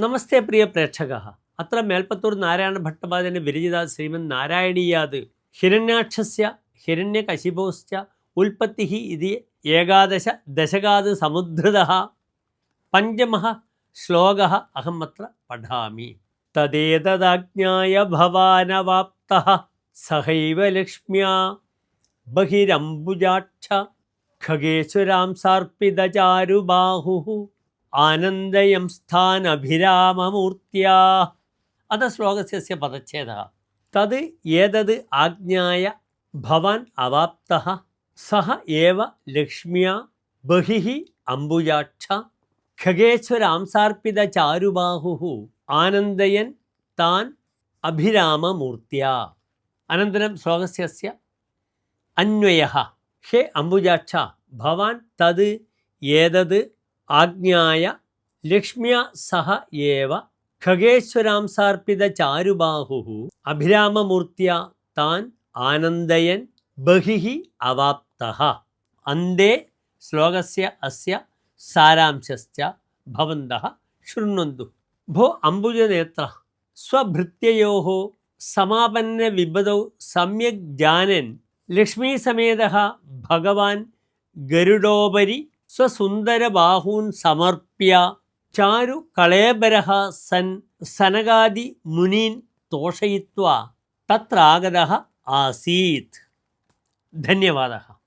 നമസ്തേ പ്രിയ പ്രേക്ഷകः അത്ര മേൽപ്പത്തൂർ നാരായണ ഭട്ടപാദന്റെ വിരചിത ശ്രീമന് നാരായണീയാത് ഹിരണ്യാക്ഷസ്യ ഹിരണ്യകശിപോശ്ച ഉൽപ്പത്തിഃ ഇതി ഏകാദശ ദശകാത് സമുദ്ധൃതഃ പഞ്ചമഃ ശ്ലോകഃ അഹമത്ര പഠാമി. തദേതദാജ്ഞായ ഭവാനവാപ്തഃ സഹൈവ ലക്ഷ്മ്യാ ബഹിരംബുജാക്ഷ ഖഗേശ്വരാം സാർപ്പിതചാരുബാഹുഃ ആനന്ദയം സ്ഥാനഭിരാമമൂർത്തിയാ. അത ശ്ലോകസ്യ പദച്ഛേദः. തത് ഏതത് ആജ്ഞായ ഭവാൻ അവാപ്തഃ സഹ ഏവ ലക്ഷ്മ്യാ ബഹിഃ അംബുജാക്ഷ ഖഗേശ്വരാംസാർപ്പിതചാരുബാഹുഃ ആനന്ദയൻ താൻ അഭിരാമമൂർത്തിയാ. അനന്തരം ശ്ലോകസ്യ അന്വയഃ. ഹേ അംബുജാക്ഷ, ഭവാൻ തത് ഏതത് ആജ്ഞായ ലക്ഷ്മ്യാ സഹ ഏവ ഖഗേശ്വരാംസാർപ്പിതചാരുബാഹുഃ അഭിരാമമൂർത്തിയാ താൻ ആനന്ദയൻ ബഹിഃ അവാപ്തഃ. അന്തേ ശ്ലോകസ്യ അസ്യ സാരാംശശ്ച ഭവന്തഃ ശൃണ്വന്തു. ഭോ അംബുജനേത്ര, സ്വഭൃത്യയോः സമാപന്നവിപദൗ സമ്യക് ജാനൻ ലക്ഷ്മീസമേതഃ ഭഗവാൻ ഗരുഡോപരി സ്വസുന്ദരബാഹൂൻ സമർപ്യ ചാരുകളേബരഃ സൻ സനകാദി മുനീൻ തോഷയിത്വാ തത്രാഗതഃ ആസീത്. ധന്യവാദः.